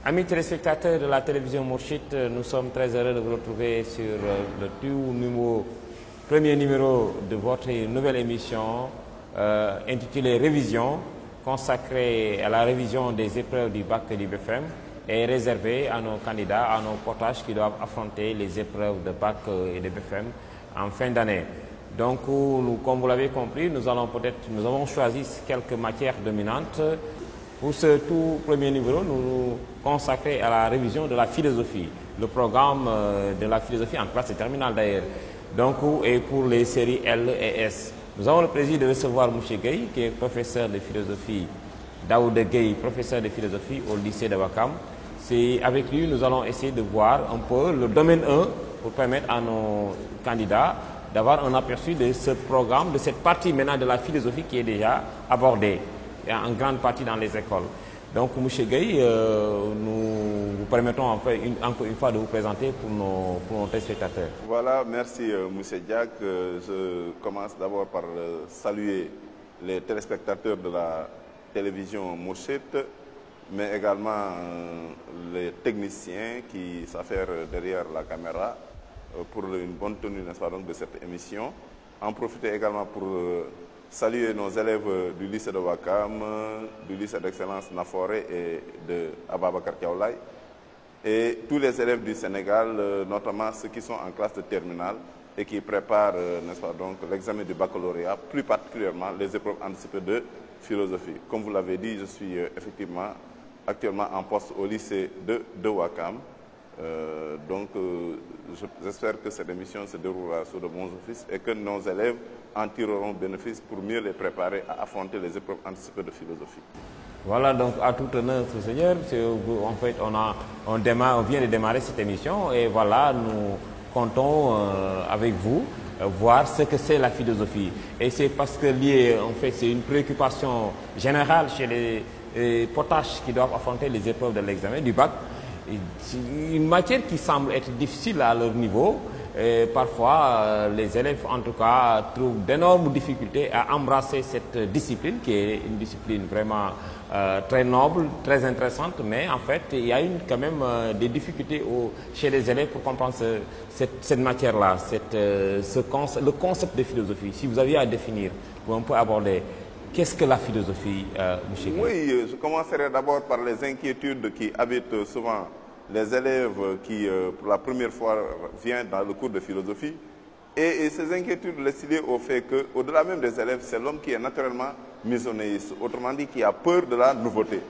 Amis téléspectateurs de la télévision Mourchid, nous sommes très heureux de vous retrouver sur le premier numéro de votre nouvelle émission intitulée Révision, consacrée à la révision des épreuves du bac et du BFM et réservée à nos candidats, à nos potages qui doivent affronter les épreuves de bac et de BFM en fin d'année. Donc, comme vous l'avez compris, nous avons choisi quelques matières dominantes. Pour ce tout premier numéro, nous nous consacrons à la révision de la philosophie, le programme de la philosophie en classe terminale d'ailleurs, donc, et pour les séries L et S. Nous avons le plaisir de recevoir M. Gueye, qui est professeur de philosophie, Daouda Gueye, professeur de philosophie au lycée de Ouakam. Avec lui, nous allons essayer de voir un peu le domaine 1 pour permettre à nos candidats d'avoir un aperçu de ce programme, de cette partie maintenant de la philosophie qui est déjà abordée en grande partie dans les écoles. Donc, M. Gueye, nous vous permettons encore une fois de vous présenter pour nos téléspectateurs. Voilà, merci M. Diak. Je commence d'abord par saluer les téléspectateurs de la télévision Mourchid, mais également les techniciens qui s'affairent derrière la caméra pour une bonne tenue, n'est-ce pas, donc, de cette émission. En profiter également pour saluer nos élèves du lycée de Ouakam, du lycée d'excellence Naforé et de Ababacar Diaoulaye, et tous les élèves du Sénégal, notamment ceux qui sont en classe de terminale et qui préparent, n'est-ce pas, donc, l'examen du baccalauréat, plus particulièrement les épreuves anticipées de philosophie. Comme vous l'avez dit, je suis effectivement actuellement en poste au lycée de Ouakam. J'espère que cette émission se déroulera sous de bons auspices et que nos élèves en tireront bénéfice pour mieux les préparer à affronter les épreuves anticipées de philosophie. Voilà, donc à tout honneur, Seigneur. En fait, on vient de démarrer cette émission et voilà, nous comptons avec vous voir ce que c'est la philosophie. Et c'est parce que en fait, c'est une préoccupation générale chez les potaches qui doivent affronter les épreuves de l'examen du bac. Une matière qui semble être difficile à leur niveau. Et parfois, les élèves, en tout cas, trouvent d'énormes difficultés à embrasser cette discipline, qui est une discipline vraiment très noble, très intéressante, mais en fait, il y a quand même des difficultés chez les élèves pour comprendre cette matière-là, le concept de philosophie. Si vous aviez à définir, pour un peu aborder, qu'est-ce que la philosophie, M. Gueye? Oui, je commencerai d'abord par les inquiétudes qui habitent souvent les élèves qui, pour la première fois, viennent dans le cours de philosophie. Et ces inquiétudes sont liées au fait qu'au-delà même des élèves, c'est l'homme qui est naturellement misonéiste, autrement dit, qui a peur de la nouveauté.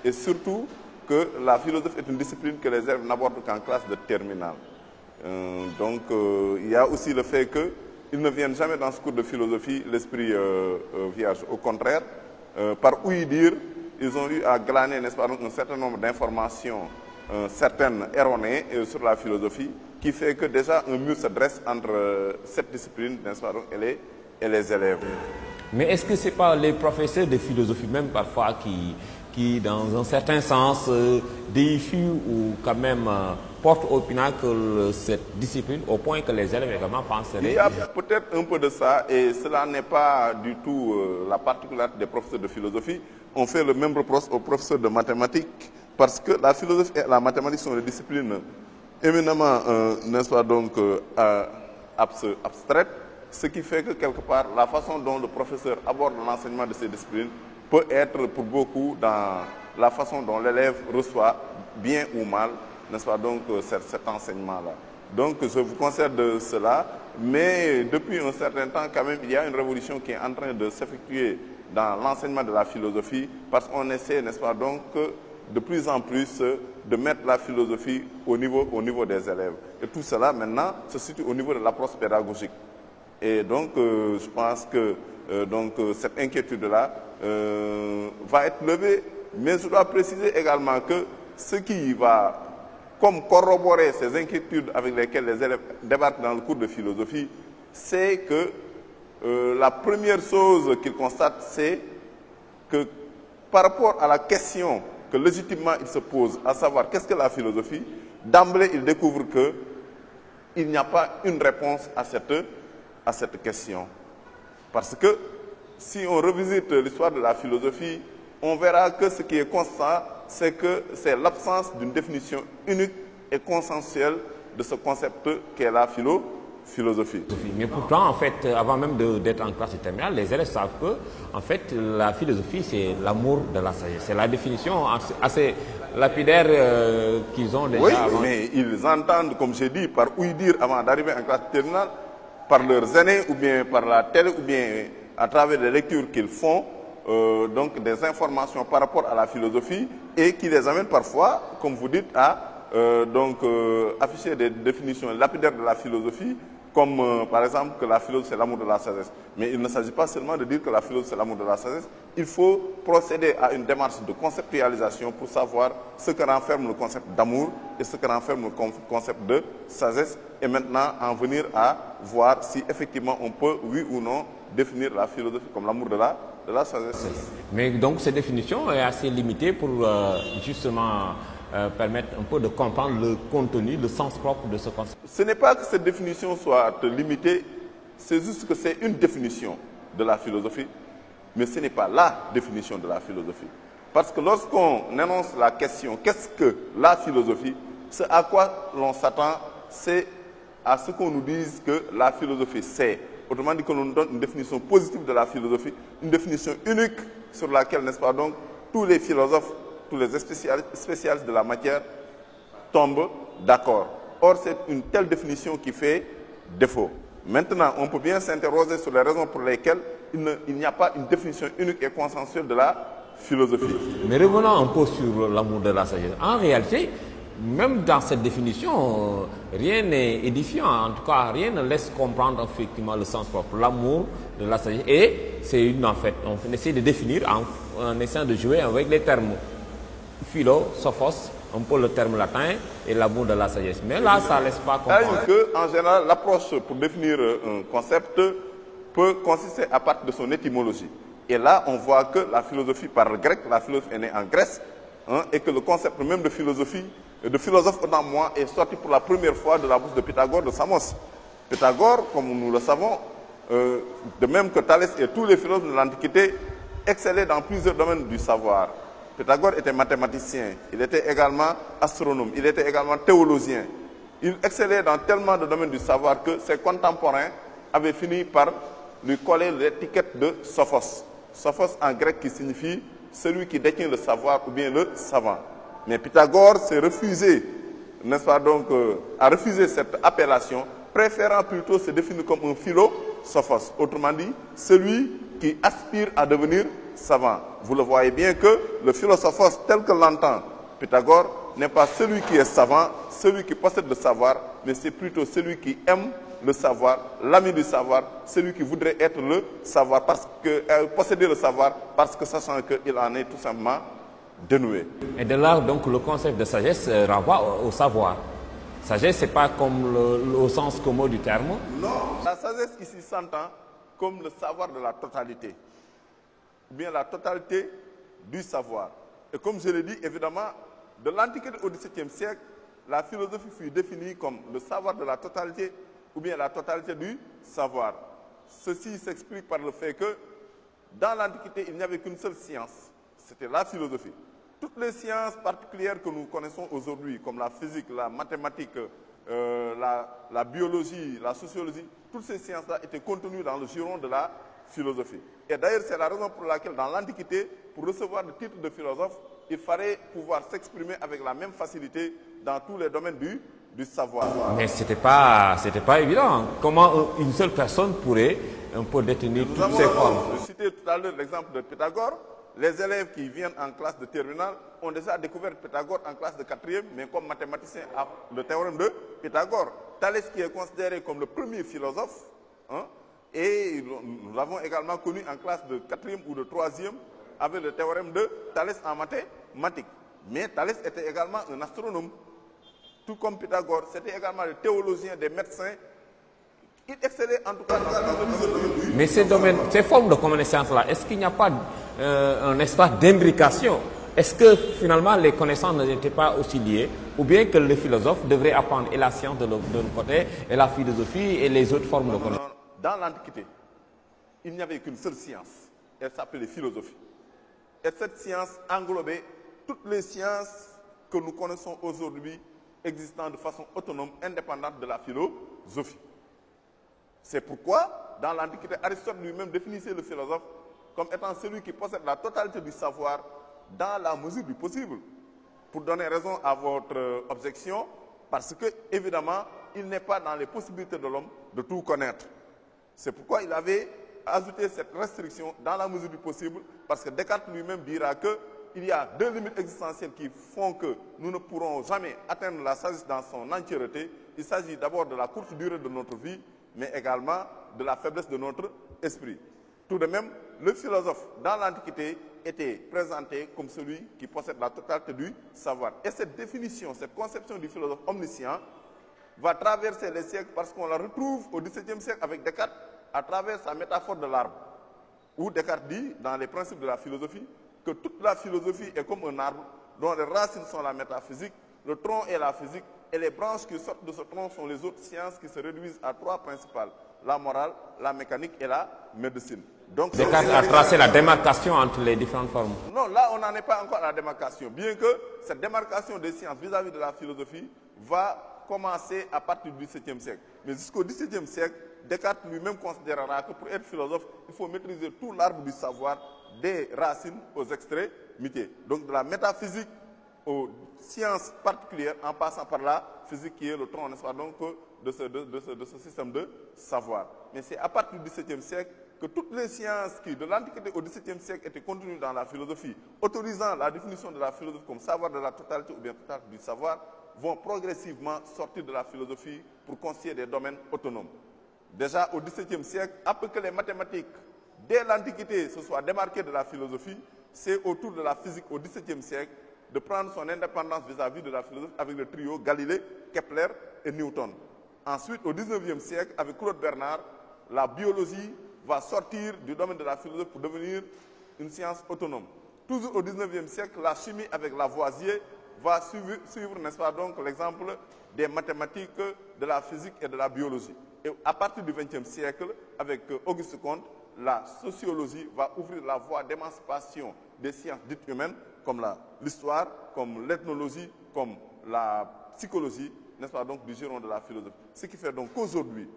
Et surtout que la philosophie est une discipline que les élèves n'abordent qu'en classe de terminale. Il y a aussi le fait qu'ils ne viennent jamais dans ce cours de philosophie l'esprit vierge. Au contraire, par ouï dire, ils ont eu à glaner, n'est-ce pas, donc, un certain nombre d'informations, certaines erronées sur la philosophie, qui fait que déjà un mur se dresse entre cette discipline, n'est-ce pas, donc, et les élèves. Mais est-ce que ce n'est pas les professeurs de philosophie même parfois qui dans un certain sens, déifient ou quand même portent au pinacle cette discipline au point que les élèves également penseraient? Il y a peut-être un peu de ça, et cela n'est pas du tout la particularité des professeurs de philosophie. On fait le même reproche aux professeurs de mathématiques, parce que la philosophie et la mathématique sont des disciplines éminemment, n'est-ce pas, donc, abstraites, ce qui fait que quelque part, la façon dont le professeur aborde l'enseignement de ces disciplines peut être pour beaucoup dans la façon dont l'élève reçoit, bien ou mal, n'est-ce pas, donc, cet enseignement-là. Donc, je vous conseille de cela, mais depuis un certain temps, quand même, il y a une révolution qui est en train de s'effectuer dans l'enseignement de la philosophie, parce qu'on essaie, n'est-ce pas, donc, de plus en plus de mettre la philosophie au niveau des élèves. Et tout cela, maintenant, se situe au niveau de l'approche pédagogique. Et donc, je pense que cette inquiétude-là va être levée. Mais je dois préciser également que ce qui va comme corroborer ces inquiétudes avec lesquelles les élèves débarquent dans le cours de philosophie, c'est que la première chose qu'ils constatent, c'est que par rapport à la question que légitimement ils se posent, à savoir qu'est-ce que la philosophie, d'emblée ils découvrent qu'il n'y a pas une réponse à cette question. Parce que si on revisite l'histoire de la philosophie, on verra que ce qui est constant, c'est que c'est l'absence d'une définition unique et consensuelle de ce concept qu'est la philosophie. Mais pourtant, en fait, avant même d'être en classe terminale, les élèves savent que, en fait, la philosophie, c'est l'amour de la sagesse. C'est la définition assez lapidaire qu'ils ont déjà. Oui, avant. mais ils entendent, comme j'ai dit, par ouï-dire avant d'arriver en classe terminale, par leurs aînés, ou bien par la télé, ou bien à travers les lectures qu'ils font, donc des informations par rapport à la philosophie, et qui les amènent parfois, comme vous dites, à afficher des définitions lapidaires de la philosophie, comme par exemple que la philosophie c'est l'amour de la sagesse. Mais il ne s'agit pas seulement de dire que la philosophie c'est l'amour de la sagesse, il faut procéder à une démarche de conceptualisation pour savoir ce que renferme le concept d'amour et ce que renferme le concept de sagesse, et maintenant en venir à voir si effectivement on peut, oui ou non, définir la philosophie comme l'amour de la sagesse. Mais donc cette définition est assez limitée pour justement permettre un peu de comprendre le contenu, le sens propre de ce concept. Ce n'est pas que cette définition soit limitée, c'est juste que c'est une définition de la philosophie, mais ce n'est pas la définition de la philosophie. Parce que lorsqu'on énonce la question « qu'est-ce que la philosophie ?», ce à quoi l'on s'attend, c'est à ce qu'on nous dise que la philosophie c'est. Autrement dit, qu'on nous donne une définition positive de la philosophie, une définition unique sur laquelle, n'est-ce pas donc, tous les philosophes, tous les spécialistes de la matière tombent d'accord. Or, c'est une telle définition qui fait défaut. Maintenant, on peut bien s'interroger sur les raisons pour lesquelles il n'y a pas une définition unique et consensuelle de la philosophie. Mais revenons un peu sur l'amour de la sagesse. En réalité, même dans cette définition, rien n'est édifiant. En tout cas, rien ne laisse comprendre effectivement le sens propre. L'amour de la sagesse. Et c'est une, en fait, on essaie de définir en essayant de jouer avec les termes philo, sophos, un peu le terme latin, et l'amour de la sagesse. Mais là, ça ne laisse pas comprendre. En général, l'approche pour définir un concept peut consister à partir de son étymologie. Et là, on voit que la philosophie parle grec, la philosophie est née en Grèce, et que le concept même de philosophie, de philosophe autant moi, est sorti pour la première fois de la bouche de Pythagore de Samos. Pythagore, comme nous le savons, de même que Thalès et tous les philosophes de l'Antiquité, excellaient dans plusieurs domaines du savoir. Pythagore était mathématicien, il était également astronome, il était également théologien. Il excellait dans tellement de domaines du savoir que ses contemporains avaient fini par lui coller l'étiquette de Sophos. Sophos en grec qui signifie celui qui détient le savoir ou bien le savant. Mais Pythagore s'est refusé, n'est-ce pas donc, a refusé cette appellation, préférant plutôt se définir comme un philo-sophos. Autrement dit, celui qui aspire à devenir savant. Vous le voyez bien que le philosophos tel que l'entend Pythagore n'est pas celui qui est savant, celui qui possède le savoir, mais c'est plutôt celui qui aime le savoir, l'ami du savoir, celui qui voudrait être le savoir, parce que posséder le savoir, parce que sachant qu'il en est tout simplement dénoué. Et de là, donc, le concept de sagesse renvoie au savoir. Sagesse, c'est pas comme au sens commun du terme. Non, la sagesse ici s'entend comme le savoir de la totalité, ou bien la totalité du savoir. Et comme je l'ai dit, évidemment, de l'Antiquité au XVIIe siècle, la philosophie fut définie comme le savoir de la totalité, ou bien la totalité du savoir. Ceci s'explique par le fait que, dans l'Antiquité, il n'y avait qu'une seule science, c'était la philosophie. Toutes les sciences particulières que nous connaissons aujourd'hui, comme la physique, la mathématique, la biologie, la sociologie, toutes ces sciences-là étaient contenues dans le giron de la philosophie. Et d'ailleurs, c'est la raison pour laquelle, dans l'Antiquité, pour recevoir le titre de philosophe, il fallait pouvoir s'exprimer avec la même facilité dans tous les domaines du savoir. Mais c'était pas évident. Comment une seule personne pourrait un peu détenir toutes ces formes? Je citais tout à l'heure l'exemple de Pythagore. Les élèves qui viennent en classe de terminale ont déjà découvert Pythagore en classe de 4e, mais comme mathématicien, le théorème de Pythagore. Thalès qui est considéré comme le premier philosophe, et nous l'avons également connu en classe de 4e ou de 3e, avec le théorème de Thalès en mathématiques. Mais Thalès était également un astronome. Tout comme Pythagore, c'était également des théologiens, des médecins. Il excellait en tout cas dans le domaine. Mais ces formes de connaissance-là, est-ce qu'il n'y a pas un espace d'imbrication? Est-ce que finalement les connaissances n'étaient pas aussi liées? Ou bien que le philosophe devrait apprendre et la science de l'autre côté, et la philosophie et les autres formes de connaissance? Dans l'Antiquité, il n'y avait qu'une seule science. Elle s'appelait philosophie. Et cette science englobait toutes les sciences que nous connaissons aujourd'hui existant de façon autonome, indépendante de la philosophie. C'est pourquoi, dans l'Antiquité, Aristote lui-même définissait le philosophe comme étant celui qui possède la totalité du savoir dans la mesure du possible. Pour donner raison à votre objection, parce que, évidemment, il n'est pas dans les possibilités de l'homme de tout connaître. C'est pourquoi il avait ajouté cette restriction dans la mesure du possible, parce que Descartes lui-même dira qu'il y a deux limites existentielles qui font que nous ne pourrons jamais atteindre la sagesse dans son entièreté. Il s'agit d'abord de la courte durée de notre vie, mais également de la faiblesse de notre esprit. Tout de même, le philosophe, dans l'Antiquité, était présenté comme celui qui possède la totalité du savoir. Et cette définition, cette conception du philosophe omniscient va traverser les siècles parce qu'on la retrouve au XVIIe siècle avec Descartes à travers sa métaphore de l'arbre, où Descartes dit, dans les principes de la philosophie, que toute la philosophie est comme un arbre dont les racines sont la métaphysique, le tronc est la physique, et les branches qui sortent de ce tronc sont les autres sciences qui se réduisent à trois principales, la morale, la mécanique et la médecine. Donc, Descartes a tracé la démarcation entre les différentes formes. Non, là, on n'en est pas encore à la démarcation, bien que cette démarcation des sciences vis-à-vis de la philosophie va commencer à partir du XVIIe siècle. Mais jusqu'au XVIIe siècle, Descartes lui-même considérera que pour être philosophe, il faut maîtriser tout l'arbre du savoir, des racines aux extrémités. Donc de la métaphysique aux sciences particulières, en passant par la physique qui est le tronc, n'est-ce pas, donc, de ce système de savoir. Mais c'est à partir du XVIIe siècle que toutes les sciences qui, de l'Antiquité au XVIIe siècle, étaient contenues dans la philosophie, autorisant la définition de la philosophie comme savoir de la totalité ou bien totalité du savoir, vont progressivement sortir de la philosophie pour constituer des domaines autonomes. Déjà au XVIIe siècle, après que les mathématiques, dès l'Antiquité, se soient démarquées de la philosophie, c'est autour de la physique au XVIIe siècle de prendre son indépendance vis-à-vis de la philosophie avec le trio Galilée, Kepler et Newton. Ensuite, au XIXe siècle, avec Claude Bernard, la biologie va sortir du domaine de la philosophie pour devenir une science autonome. Toujours au XIXe siècle, la chimie avec Lavoisier va suivre, n'est-ce pas, donc l'exemple des mathématiques, de la physique et de la biologie. Et à partir du XXe siècle, avec Auguste Comte, la sociologie va ouvrir la voie d'émancipation des sciences dites humaines, comme l'histoire, comme l'ethnologie, comme la psychologie, n'est-ce pas, donc du giron de la philosophie. Ce qui fait donc qu'aujourd'hui,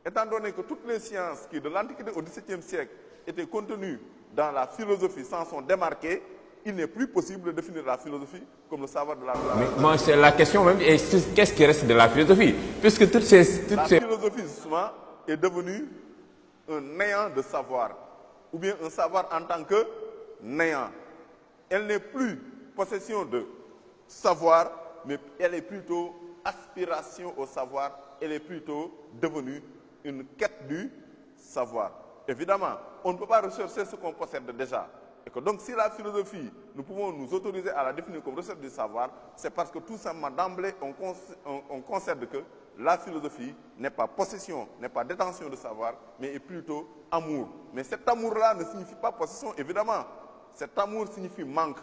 étant donné que toutes les sciences qui, de l'Antiquité au XVIIe siècle, étaient contenues dans la philosophie, s'en sont démarquées, il n'est plus possible de définir la philosophie comme le savoir de la philosophie. Mais moi, c'est la question même, qu'est-ce qui reste de la philosophie? Puisque la philosophie, justement, est devenue un néant de savoir, ou bien un savoir en tant que néant. Elle n'est plus possession de savoir, mais elle est plutôt aspiration au savoir, elle est plutôt devenue une quête du savoir. Évidemment, on ne peut pas rechercher ce qu'on possède déjà. Et que donc, si la philosophie, nous pouvons nous autoriser à la définir comme recherche du savoir, c'est parce que tout simplement d'emblée, on concède que la philosophie n'est pas possession, n'est pas détention de savoir, mais est plutôt amour. Mais cet amour-là ne signifie pas possession, évidemment. Cet amour signifie manque,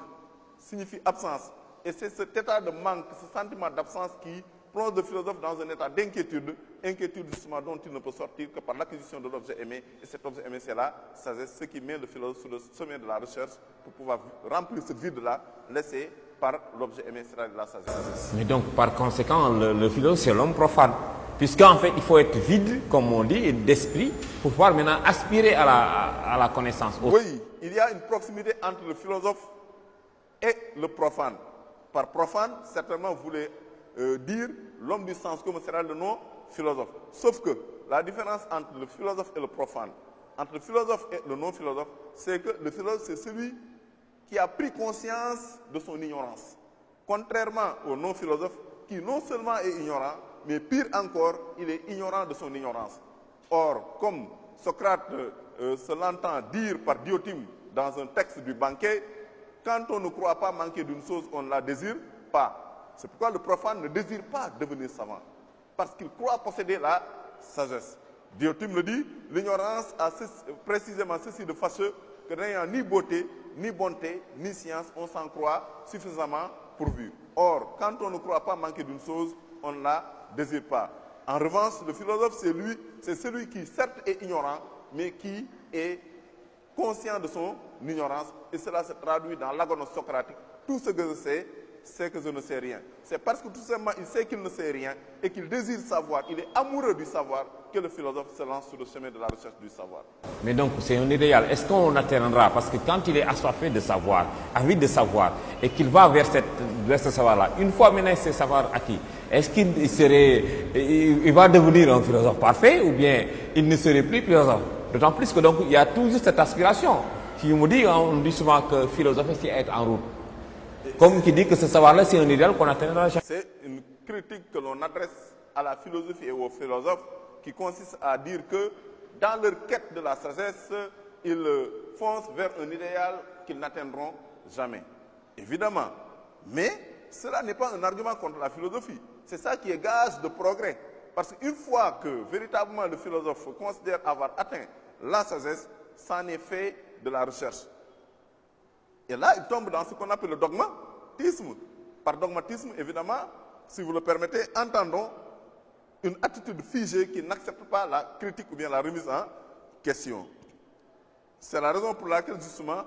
signifie absence. Et c'est cet état de manque, ce sentiment d'absence qui plonge le philosophe dans un état d'inquiétude, inquiétude justement dont il ne peut sortir que par l'acquisition de l'objet aimé. Et cet objet aimé, c'est la sagesse, ce qui met le philosophe sur le chemin de la recherche pour pouvoir remplir ce vide-là laissé par l'objet aimé, c'est-à-dire la sagesse. Mais donc, par conséquent, le philosophe, c'est l'homme profane. Puisqu'en fait, il faut être vide, comme on dit, d'esprit, pour pouvoir maintenant aspirer à la connaissance. Oui, il y a une proximité entre le philosophe et le profane. Par profane, certainement, vous voulez dire l'homme du sens comme sera le nom philosophe. Sauf que la différence entre le philosophe et le profane, entre le philosophe et le non-philosophe, c'est que le philosophe, c'est celui qui a pris conscience de son ignorance. Contrairement au non-philosophe, qui non seulement est ignorant, mais pire encore, il est ignorant de son ignorance. Or, comme Socrate se l'entend dire par Diotime dans un texte du banquet, quand on ne croit pas manquer d'une chose, on ne la désire pas. C'est pourquoi le profane ne désire pas devenir savant, parce qu'il croit posséder la sagesse. Diotime le dit, l'ignorance a précisément ceci de fâcheux que n'ayant ni beauté, ni bonté, ni science, on s'en croit suffisamment pourvu. Or, quand on ne croit pas manquer d'une chose, on ne la désire pas. En revanche, le philosophe, c'est celui qui certes est ignorant, mais qui est conscient de son ignorance, et cela se traduit dans l'agonos socratique. Tout ce que je sais, c'est que je ne sais rien. C'est parce que tout simplement il sait qu'il ne sait rien et qu'il désire savoir, il est amoureux du savoir, que le philosophe se lance sur le chemin de la recherche du savoir. Mais donc c'est un idéal. Est-ce qu'on atteindra? Parce que quand il est assoiffé de savoir, avide de savoir, et qu'il va vers ce savoir-là, une fois maintenant ce savoir acquis, est-ce qu'il va devenir un philosophe parfait ou bien il ne serait plus philosophe? D'autant plus que donc il y a toujours cette aspiration. Si on dit souvent que philosophe c'est être en route. Comme qui dit que ce savoir-là c'est un idéal qu'on atteindra. C'est une critique que l'on adresse à la philosophie et aux philosophes qui consiste à dire que dans leur quête de la sagesse, ils foncent vers un idéal qu'ils n'atteindront jamais. Évidemment. Mais cela n'est pas un argument contre la philosophie. C'est ça qui est gage de progrès. Parce qu'une fois que véritablement le philosophe considère avoir atteint la sagesse, c'en est fait de la recherche. Et là, il tombe dans ce qu'on appelle le dogmatisme. Par dogmatisme, évidemment, si vous le permettez, entendons une attitude figée qui n'accepte pas la critique ou bien la remise en question. C'est la raison pour laquelle, justement,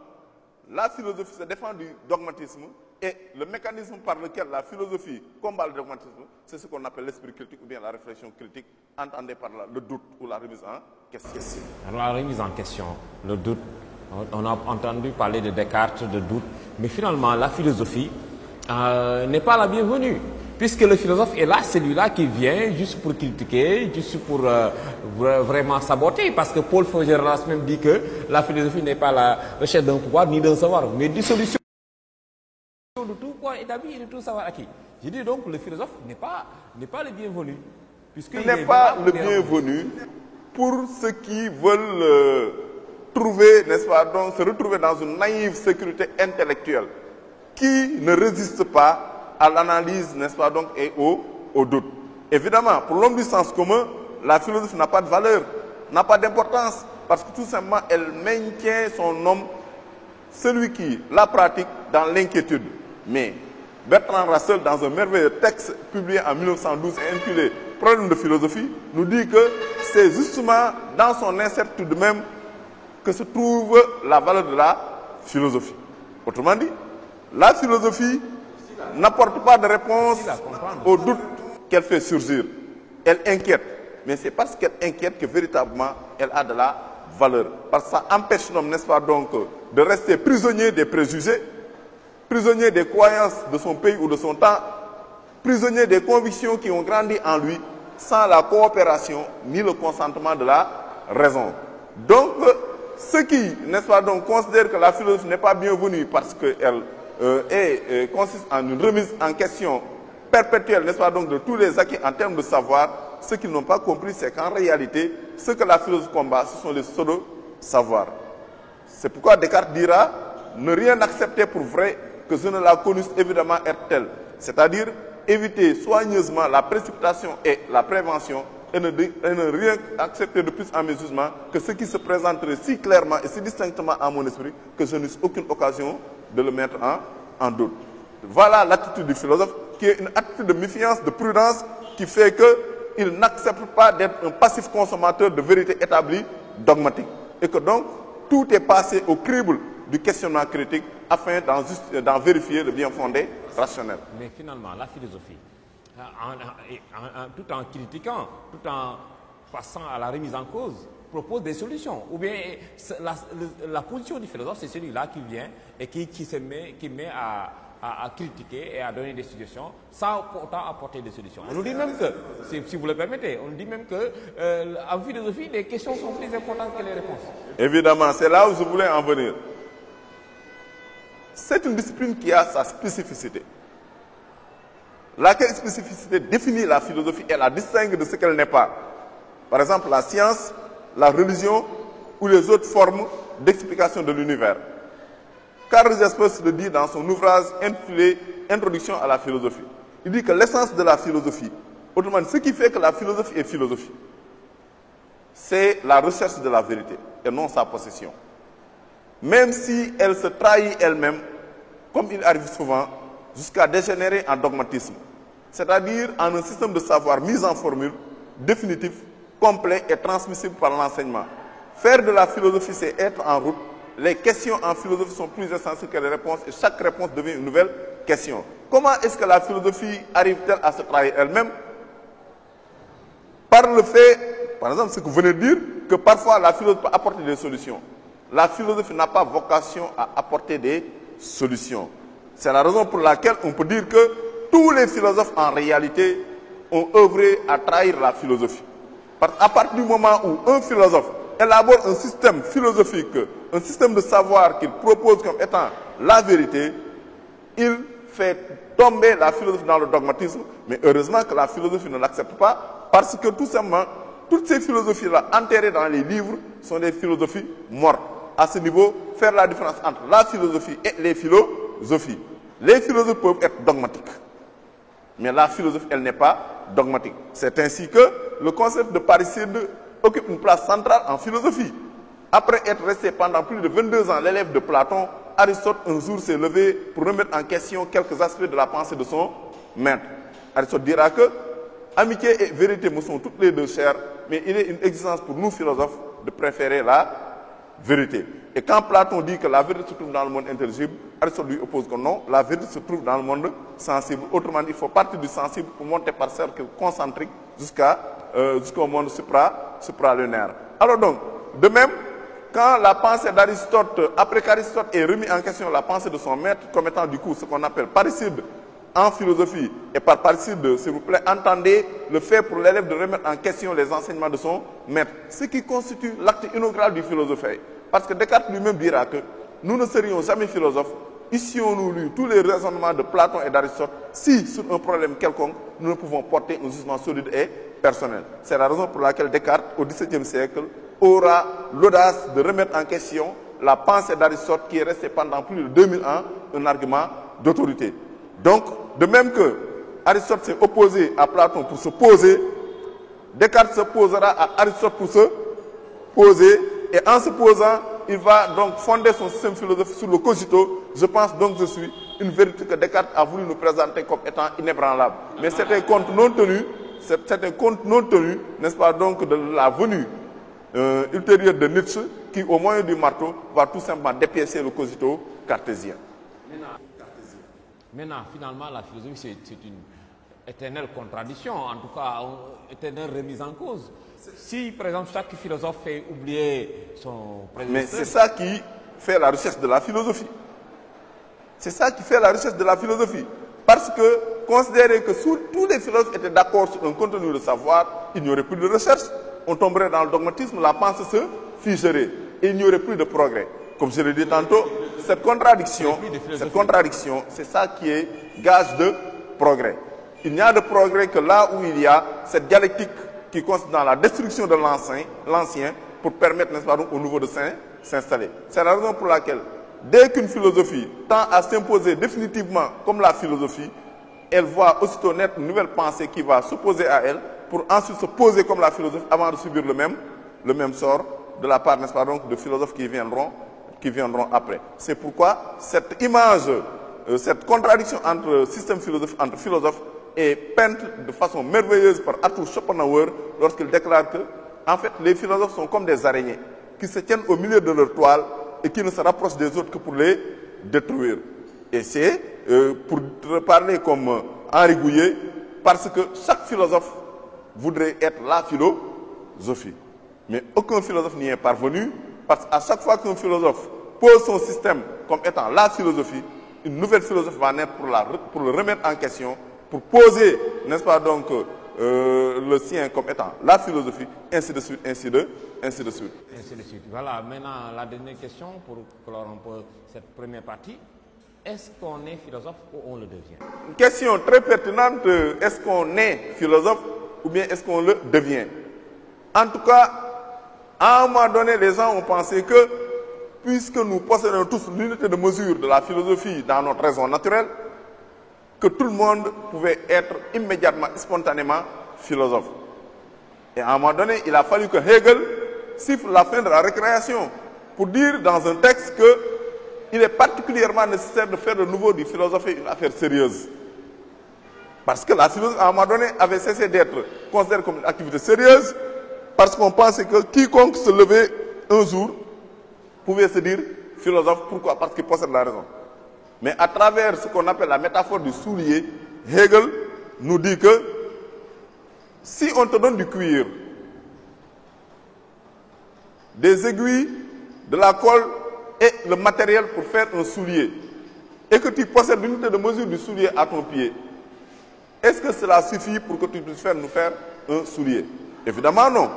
la philosophie se défend du dogmatisme et le mécanisme par lequel la philosophie combat le dogmatisme, c'est ce qu'on appelle l'esprit critique ou bien la réflexion critique, entendez par là le doute ou la remise en question. Alors la remise en question, le doute, on a entendu parler de Descartes, de doute, mais finalement la philosophie n'est pas la bienvenue. Puisque le philosophe est là, celui-là qui vient juste pour critiquer, juste pour vraiment saboter. Parce que Paul Faugeras même dit que la philosophie n'est pas la recherche d'un pouvoir ni d'un savoir, mais d'une solution de tout pouvoir établi et de tout savoir acquis. Je dis donc que le philosophe n'est pas le bienvenu. Il n'est pas le bienvenu pour ceux qui veulent trouver, n'est-ce pas, donc se retrouver dans une naïve sécurité intellectuelle qui ne résiste pas à l'analyse, n'est-ce pas, donc, et au doute. Évidemment, pour l'homme du sens commun, la philosophie n'a pas de valeur, n'a pas d'importance, parce que tout simplement, elle maintient son homme, celui qui la pratique, dans l'inquiétude. Mais Bertrand Russell, dans un merveilleux texte publié en 1912 et intitulé « Problème de philosophie », nous dit que c'est justement dans son incertitude même que se trouve la valeur de la philosophie. Autrement dit, la philosophie n'apporte pas de réponse aux doutes qu'elle fait surgir. Elle inquiète. Mais c'est parce qu'elle inquiète que véritablement elle a de la valeur. Parce que ça empêche l'homme, n'est-ce pas, donc, de rester prisonnier des préjugés, prisonnier des croyances de son pays ou de son temps, prisonnier des convictions qui ont grandi en lui sans la coopération ni le consentement de la raison. Donc, ceux qui, n'est-ce pas, donc, considèrent que la philosophie n'est pas bienvenue parce qu'elle consiste en une remise en question perpétuelle, n'est-ce pas, donc, de tous les acquis en termes de savoir, ce qu'ils n'ont pas compris, c'est qu'en réalité, ce que la philosophie combat, ce sont les pseudo-savoirs. C'est pourquoi Descartes dira ne rien accepter pour vrai que je ne la connusse évidemment être telle. C'est-à-dire éviter soigneusement la précipitation et la prévention et ne rien accepter de plus en mes jugements que ce qui se présenterait si clairement et si distinctement à mon esprit que je n'eus aucune occasion de le mettre en doute. Voilà l'attitude du philosophe qui est une attitude de méfiance, de prudence qui fait qu'il n'accepte pas d'être un passif consommateur de vérité établie, dogmatique. Et que donc tout est passé au crible du questionnement critique afin d'en vérifier le bien fondé rationnel. Mais finalement, la philosophie, tout en critiquant, tout en passant à la remise en cause, propose des solutions. Ou bien la position du philosophe, c'est celui-là qui vient et qui met à critiquer et à donner des solutions sans pourtant apporter des solutions. On nous dit même que, si vous le permettez, on nous dit même que en philosophie, les questions sont plus importantes que les réponses. Évidemment, c'est là où je voulais en venir. C'est une discipline qui a sa spécificité. Laquelle spécificité définit la philosophie et la distingue de ce qu'elle n'est pas. Par exemple, la science, la religion ou les autres formes d'explication de l'univers. Karl Jaspers le dit dans son ouvrage intitulé « Introduction à la philosophie ». Il dit que l'essence de la philosophie, autrement dit, ce qui fait que la philosophie est philosophie, c'est la recherche de la vérité et non sa possession. Même si elle se trahit elle-même, comme il arrive souvent, jusqu'à dégénérer en dogmatisme, c'est-à-dire en un système de savoir mis en formule, définitif, complet et transmissible par l'enseignement. Faire de la philosophie, c'est être en route les questions en philosophie sont plus essentielles que les réponses et chaque réponse devient une nouvelle question. Comment est-ce que la philosophie arrive-t-elle à se trahir elle-même? Par le fait, par exemple, ce que vous venez de dire, que parfois la philosophie peut apporter des solutions. La philosophie n'a pas vocation à apporter des solutions. C'est la raison pour laquelle on peut dire que tous les philosophes en réalité ont œuvré à trahir la philosophie. À partir du moment où un philosophe élabore un système philosophique, un système de savoir qu'il propose comme étant la vérité, il fait tomber la philosophie dans le dogmatisme, mais heureusement que la philosophie ne l'accepte pas, parce que tout simplement, toutes ces philosophies-là enterrées dans les livres sont des philosophies mortes. À ce niveau, faire la différence entre la philosophie et les philosophies. Les philosophes peuvent être dogmatiques, mais la philosophie, elle n'est pas dogmatique. C'est ainsi que le concept de parricide occupe une place centrale en philosophie. Après être resté pendant plus de 22 ans l'élève de Platon, Aristote un jour s'est levé pour remettre en question quelques aspects de la pensée de son maître. Aristote dira que amitié et vérité me sont toutes les deux chères, mais il est une exigence pour nous philosophes de préférer la vérité. Et quand Platon dit que la vérité se trouve dans le monde intelligible, Aristote lui oppose que non, la vérité se trouve dans le monde sensible. Autrement dit, il faut partir du sensible pour monter par cercle concentrique jusqu'au monde supralunaire. Alors donc, de même, quand la pensée d'Aristote, après qu'Aristote ait remis en question la pensée de son maître comme étant du coup ce qu'on appelle parricide en philosophie, et par parricide, s'il vous plaît, entendez le fait pour l'élève de remettre en question les enseignements de son maître, ce qui constitue l'acte inaugural du philosophe. Parce que Descartes lui-même dira que nous ne serions jamais philosophes, eussions-nous lu tous les raisonnements de Platon et d'Aristote, si sur un problème quelconque, nous ne pouvons porter un jugement solide et personnel. C'est la raison pour laquelle Descartes, au XVIIe siècle, aura l'audace de remettre en question la pensée d'Aristote qui est restée pendant plus de 2000 ans un argument d'autorité. Donc, de même que Aristote s'est opposé à Platon pour se poser, Descartes se posera à Aristote pour se poser, et en se posant, il va donc fonder son système philosophique sur le cogito. Je pense donc que je suis une vérité que Descartes a voulu nous présenter comme étant inébranlable. Mais c'est un compte non tenu, n'est-ce pas, donc de la venue ultérieure de Nietzsche, qui au moyen du marteau va tout simplement dépiécer le cogito cartésien. Maintenant, finalement, la philosophie, c'est une éternelle contradiction, en tout cas, une éternelle remise en cause. Si, par exemple, chaque philosophe fait oublier son prédécesseur... Mais c'est ça qui fait la recherche de la philosophie. C'est ça qui fait la recherche de la philosophie. Parce que, considérer que tous les philosophes étaient d'accord sur un contenu de savoir, il n'y aurait plus de recherche, on tomberait dans le dogmatisme, la pensée se figerait, et il n'y aurait plus de progrès. Comme je l'ai dit tantôt, cette contradiction, c'est ça qui est gage de progrès. Il n'y a de progrès que là où il y a cette dialectique qui consiste dans la destruction de l'ancien pour permettre, n'est-ce pas, donc, au nouveau de s'installer. C'est la raison pour laquelle, dès qu'une philosophie tend à s'imposer définitivement comme la philosophie, elle voit aussitôt naître une nouvelle pensée qui va s'opposer à elle pour ensuite se poser comme la philosophie avant de subir le même sort de la part, n'est-ce pas, donc, de philosophes qui viendront après. C'est pourquoi cette image, cette contradiction entre système philosophique, entre philosophes, est peinte de façon merveilleuse par Arthur Schopenhauer lorsqu'il déclare que, en fait, les philosophes sont comme des araignées qui se tiennent au milieu de leur toile et qui ne se rapprochent des autres que pour les détruire. Et c'est, pour parler comme Henri Gouillet, parce que chaque philosophe voudrait être la philosophie. Mais aucun philosophe n'y est parvenu, parce qu'à chaque fois qu'un philosophe pose son système comme étant la philosophie, une nouvelle philosophie va naître pour le remettre en question, pour poser, n'est-ce pas, donc, le sien comme étant la philosophie, ainsi de suite, ainsi de suite. Ainsi de suite. Voilà, maintenant la dernière question pour clore un peu cette première partie. Est-ce qu'on est philosophe ou on le devient? Une question très pertinente, est-ce qu'on est philosophe ou bien est-ce qu'on le devient? En tout cas, à un moment donné, les gens ont pensé que, puisque nous possédons tous l'unité de mesure de la philosophie dans notre raison naturelle, que tout le monde pouvait être immédiatement, spontanément philosophe. Et à un moment donné, il a fallu que Hegel siffle la fin de la récréation pour dire dans un texte qu'il est particulièrement nécessaire de faire de nouveau du philosophie une affaire sérieuse. Parce que la philosophie, à un moment donné, avait cessé d'être considérée comme une activité sérieuse, parce qu'on pensait que quiconque se levait un jour pouvait se dire philosophe. Pourquoi? Parce qu'il possède la raison. Mais à travers ce qu'on appelle la métaphore du soulier, Hegel nous dit que si on te donne du cuir, des aiguilles, de la colle et le matériel pour faire un soulier, et que tu possèdes l'unité de mesure du soulier à ton pied, est-ce que cela suffit pour que tu puisses nous faire un soulier? Évidemment non.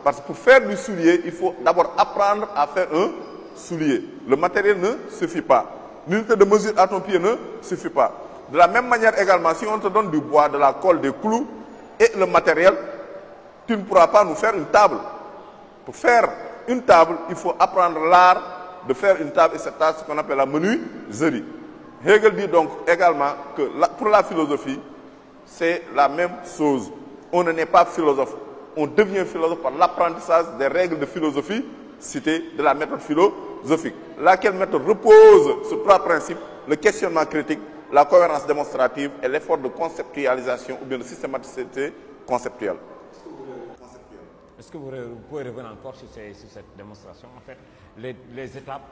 Parce que pour faire du soulier, il faut d'abord apprendre à faire un soulier. Le matériel ne suffit pas. L'unité de mesure à ton pied ne suffit pas. De la même manière également, si on te donne du bois, de la colle, des clous et le matériel, tu ne pourras pas nous faire une table. Pour faire une table, il faut apprendre l'art de faire une table, et c'est ce qu'on appelle la menuiserie. Hegel dit donc également que pour la philosophie, c'est la même chose. On ne naît pas philosophe. On devient philosophe par l'apprentissage des règles de philosophie citées de la méthode philosophique. Laquelle méthode repose sur trois principes: le questionnement critique, la cohérence démonstrative et l'effort de conceptualisation ou bien de systématicité conceptuelle. Est-ce que vous pouvez revenir encore sur cette démonstration? En fait, les étapes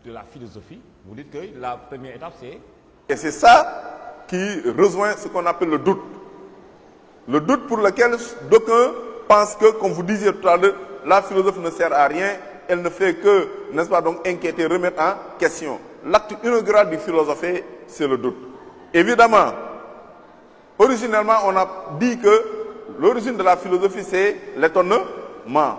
de la philosophie, vous dites que la première étape c'est... Et c'est ça qui rejoint ce qu'on appelle le doute. Le doute pour lequel d'aucuns pensent que, comme vous disiez tout à l'heure, la philosophie ne sert à rien, elle ne fait que, n'est-ce pas, donc inquiéter, remettre en question. L'acte inaugural du philosophe, c'est le doute. Évidemment, originellement, on a dit que l'origine de la philosophie, c'est l'étonnement.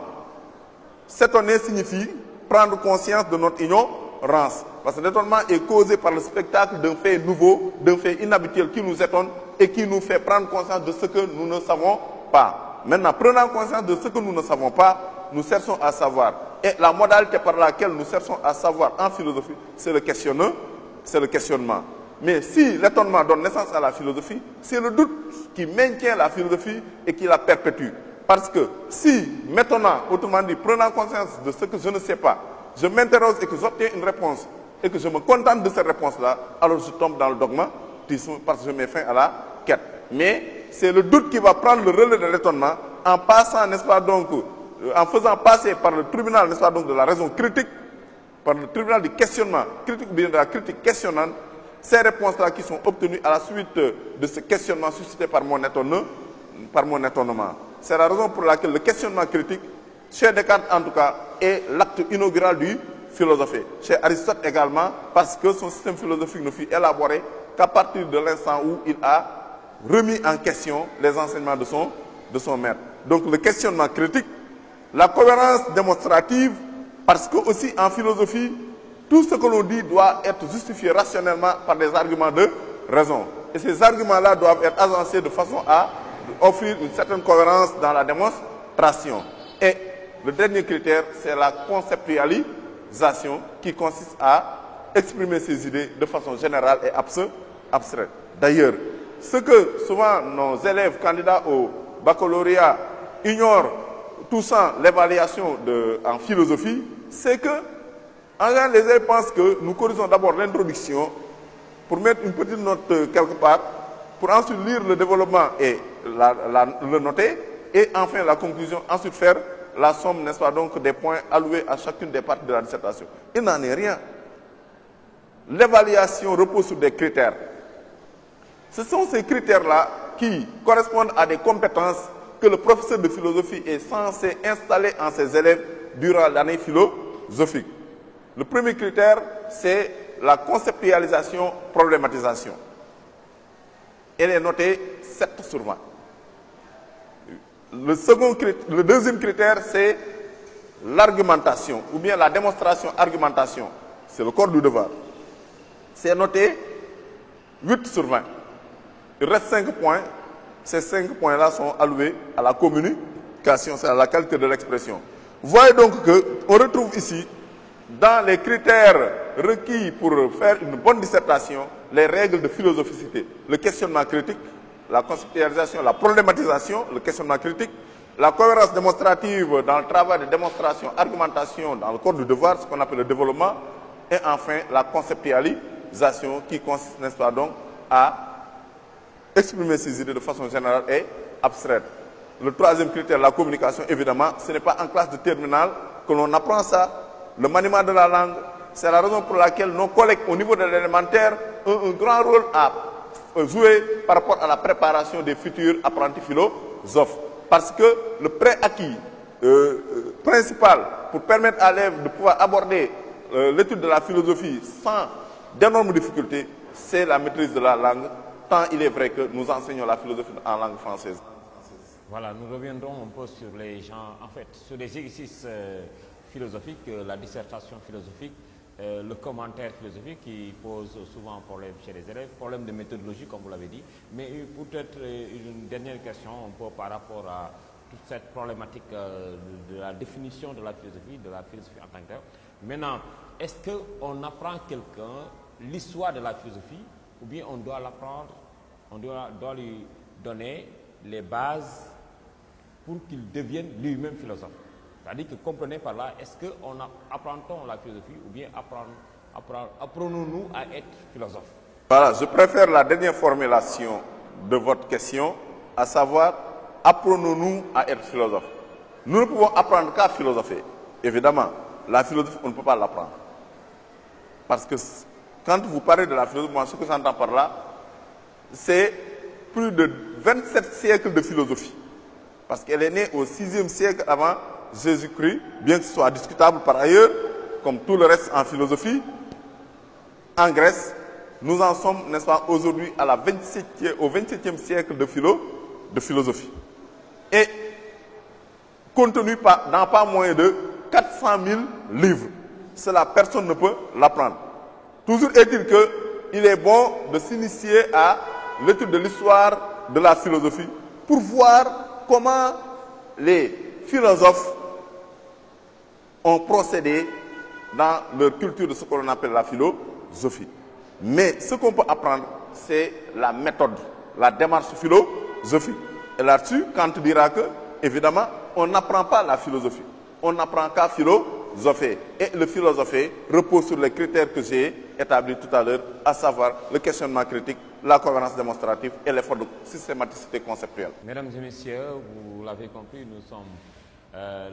S'étonner signifie prendre conscience de notre ignorance. Parce que l'étonnement est causé par le spectacle d'un fait nouveau, d'un fait inhabituel qui nous étonne et qui nous fait prendre conscience de ce que nous ne savons pas. Maintenant, prenant conscience de ce que nous ne savons pas, nous cherchons à savoir. Et la modalité par laquelle nous cherchons à savoir en philosophie, c'est le questionnement. Mais si l'étonnement donne naissance à la philosophie, c'est le doute qui maintient la philosophie et qui la perpétue. Parce que si, m'étonnant, autrement dit, prenant conscience de ce que je ne sais pas, je m'interroge et que j'obtiens une réponse et que je me contente de cette réponse-là, alors je tombe dans le dogmatisme parce que je mets fin à la quête. Mais c'est le doute qui va prendre le relais de l'étonnement en passant, n'est-ce pas donc, en faisant passer par le tribunal, n'est-ce pas donc, de la raison critique, par le tribunal du questionnement critique ou bien de la critique questionnante, ces réponses-là qui sont obtenues à la suite de ce questionnement suscité par mon étonnement. C'est la raison pour laquelle le questionnement critique, chez Descartes en tout cas, est l'acte inaugural du philosophe. Chez Aristote également, parce que son système philosophique ne fut élaboré qu'à partir de l'instant où il a remis en question les enseignements de son maître. Donc le questionnement critique, la cohérence démonstrative, parce que aussi en philosophie, tout ce que l'on dit doit être justifié rationnellement par des arguments de raison. Et ces arguments-là doivent être agencés de façon à offrir une certaine cohérence dans la démonstration. Et le dernier critère, c'est la conceptualisation qui consiste à exprimer ses idées de façon générale et abstraite. D'ailleurs, ce que souvent nos élèves candidats au baccalauréat ignorent touchant l'évaluation en philosophie, c'est que en général, les élèves pensent que nous corrigeons d'abord l'introduction pour mettre une petite note quelque part, pour ensuite lire le développement et le noter, et enfin la conclusion, ensuite faire la somme, n'est-ce pas, donc des points alloués à chacune des parties de la dissertation. Il n'en est rien. L'évaluation repose sur des critères. Ce sont ces critères-là qui correspondent à des compétences que le professeur de philosophie est censé installer en ses élèves durant l'année philosophique. Le premier critère, c'est la conceptualisation, problématisation. Elle est notée 7 sur 20. Le deuxième critère, c'est l'argumentation, ou bien la démonstration argumentation. C'est le corps du devoir. C'est noté 8 sur 20. Il reste 5 points. Ces 5 points-là sont alloués à la communication, c'est à la qualité de l'expression. Vous voyez donc qu'on retrouve ici, dans les critères requis pour faire une bonne dissertation, les règles de philosophicité. Le questionnement critique, la conceptualisation, la problématisation, le questionnement critique, la cohérence démonstrative dans le travail de démonstration, argumentation dans le corps du devoir, ce qu'on appelle le développement, et enfin la conceptualisation qui consiste, n'est-ce pas donc, à exprimer ses idées de façon générale et abstraite. Le troisième critère, la communication, évidemment, ce n'est pas en classe de terminale que l'on apprend ça. le maniement de la langue. C'est la raison pour laquelle nos collègues au niveau de l'élémentaire ont un grand rôle à jouer par rapport à la préparation des futurs apprentis philosophes. Parce que le préacquis principal pour permettre à l'élève de pouvoir aborder l'étude de la philosophie sans d'énormes difficultés, c'est la maîtrise de la langue, tant il est vrai que nous enseignons la philosophie en langue française. Voilà, nous reviendrons un peu sur les gens, en fait, sur les exercices philosophiques, la dissertation philosophique, le commentaire philosophique qui pose souvent problème chez les élèves, problème de méthodologie comme vous l'avez dit, mais peut-être une dernière question un peu par rapport à toute cette problématique de la définition de la philosophie en tant que telle. Maintenant, est-ce qu'on apprend quelqu'un l'histoire de la philosophie ou bien on doit l'apprendre, on doit lui donner les bases pour qu'il devienne lui-même philosophe? C'est-à-dire que comprenez par là, est-ce qu'on apprend-on la philosophie ou bien apprenons-nous à être philosophe? Voilà, je préfère la dernière formulation de votre question, à savoir, apprenons-nous à être philosophe. Nous ne pouvons apprendre qu'à philosopher. Évidemment, la philosophie, on ne peut pas l'apprendre. Parce que quand vous parlez de la philosophie, moi, ce que j'entends par là, c'est plus de 27 siècles de philosophie. Parce qu'elle est née au 6e siècle avant Jésus-Christ, bien que ce soit discutable par ailleurs, comme tout le reste en philosophie. En Grèce, nous en sommes, n'est-ce pas, aujourd'hui au 27e siècle de philosophie. Et contenu dans pas moins de 400 000 livres. Cela, personne ne peut l'apprendre. Toujours est-il qu'il est bon de s'initier à l'étude de l'histoire de la philosophie pour voir comment les philosophes ont procédé dans leur culture de ce qu'on appelle la philosophie. Mais ce qu'on peut apprendre, c'est la méthode, la démarche philosophique. Et là-dessus, Kant dira que, évidemment, on n'apprend pas la philosophie. On n'apprend qu'à philosopher. Et le philosopher repose sur les critères que j'ai établis tout à l'heure, à savoir le questionnement critique, la cohérence démonstrative et l'effort de systématicité conceptuelle. Mesdames et messieurs, vous l'avez compris, nous sommes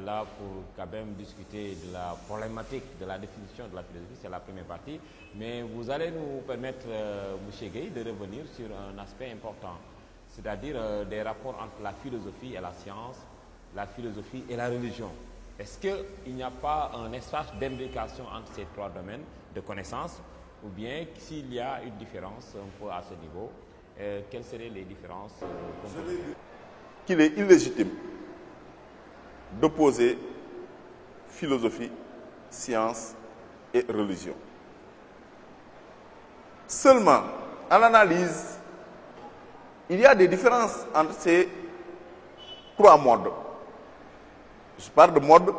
là pour quand même discuter de la problématique de la définition de la philosophie, c'est la première partie. Mais vous allez nous permettre, M. Gueye, de revenir sur un aspect important, c'est-à-dire des rapports entre la philosophie et la science, la philosophie et la religion. Est-ce qu'il n'y a pas un espace d'imbrication entre ces trois domaines de connaissances, ou bien s'il y a une différence un peu à ce niveau, quelles seraient les différences qu'il est illégitime d'opposer philosophie, science et religion. Seulement, à l'analyse, il y a des différences entre ces trois modes. Je parle de mode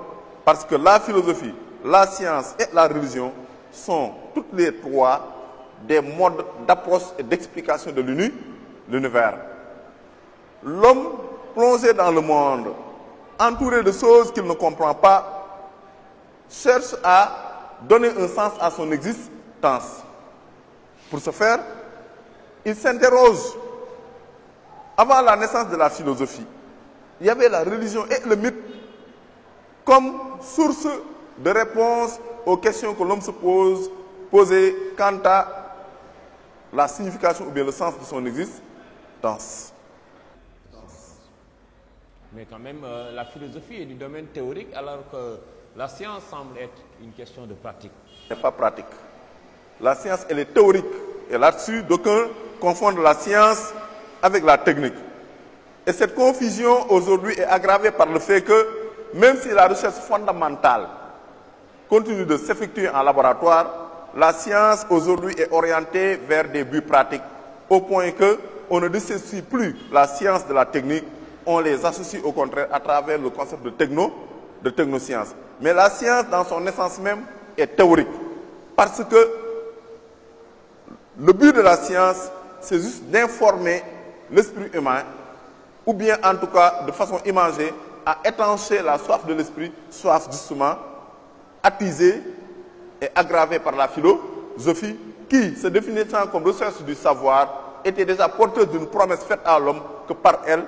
parce que la philosophie, la science et la religion sont toutes les trois des modes d'approche et d'explication de l'univers. L'homme plongé dans le monde, entouré de choses qu'il ne comprend pas, cherche à donner un sens à son existence. Pour ce faire, il s'interroge. Avant la naissance de la philosophie, il y avait la religion et le mythe comme source de réponse aux questions que l'homme se posait quant à la signification ou bien le sens de son existence. Mais quand même, la philosophie est du domaine théorique, alors que la science semble être une question de pratique. Ce n'est pas pratique. La science, elle est théorique. Et là-dessus, d'aucuns confondent la science avec la technique. Et cette confusion aujourd'hui est aggravée par le fait que, même si la recherche fondamentale continue de s'effectuer en laboratoire, la science aujourd'hui est orientée vers des buts pratiques, au point qu'on ne dissocie plus la science de la technique, on les associe au contraire à travers le concept de technoscience. Mais la science, dans son essence même, est théorique. Parce que le but de la science, c'est juste d'informer l'esprit humain, ou bien en tout cas, de façon imagée, à étancher la soif de l'esprit, soif justement attisée et aggravée par la philosophie, qui, se définissant comme recherche du savoir, était déjà porteuse d'une promesse faite à l'homme que par elle,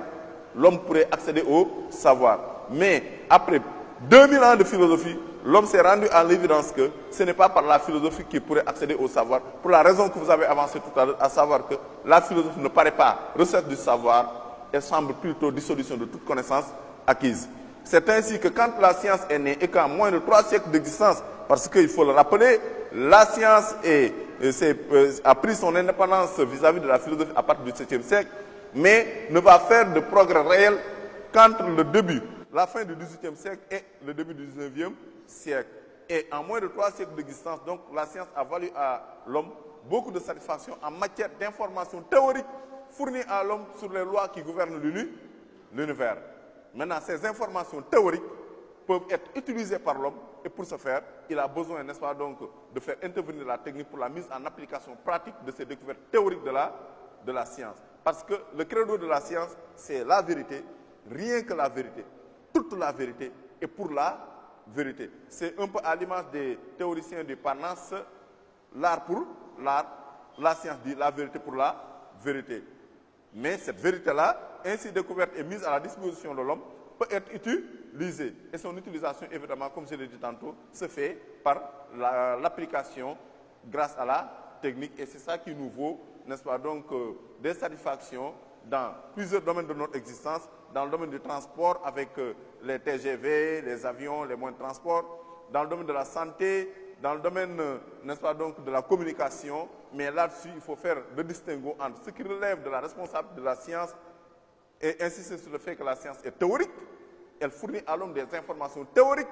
l'homme pourrait accéder au savoir. Mais après 2000 ans de philosophie, l'homme s'est rendu à l'évidence que ce n'est pas par la philosophie qu'il pourrait accéder au savoir, pour la raison que vous avez avancée tout à l'heure, à savoir que la philosophie ne paraît pas recherche du savoir, elle semble plutôt dissolution de toute connaissance acquise. C'est ainsi que quand la science est née et qu'en moins de 3 siècles d'existence, parce qu'il faut le rappeler, la science a pris son indépendance vis-à-vis de la philosophie à partir du 7e siècle, mais ne va faire de progrès réel qu'entre le début, la fin du 18e siècle et le début du 19e siècle. Et en moins de 3 siècles d'existence, donc la science a valu à l'homme beaucoup de satisfaction en matière d'informations théoriques fournies à l'homme sur les lois qui gouvernent l'univers. Maintenant, ces informations théoriques peuvent être utilisées par l'homme et pour ce faire, il a besoin, n'est-ce pas, donc, de faire intervenir la technique pour la mise en application pratique de ces découvertes théoriques de la science. Parce que le credo de la science, c'est la vérité, rien que la vérité, toute la vérité et pour la vérité. C'est un peu à l'image des théoriciens du Parnasse, l'art pour l'art, la science dit la vérité pour la vérité. Mais cette vérité-là, ainsi découverte et mise à la disposition de l'homme, peut être utilisée. Et son utilisation, évidemment, comme je l'ai dit tantôt, se fait par l'application grâce à la technique. Et c'est ça qui nous vaut, n'est-ce pas, donc, des satisfactions dans plusieurs domaines de notre existence, dans le domaine du transport avec les TGV, les avions, les moyens de transport, dans le domaine de la santé, dans le domaine, n'est-ce pas, donc, de la communication. Mais là-dessus, il faut faire le distinguo entre ce qui relève de la responsabilité de la science et insister sur le fait que la science est théorique. Elle fournit à l'homme des informations théoriques,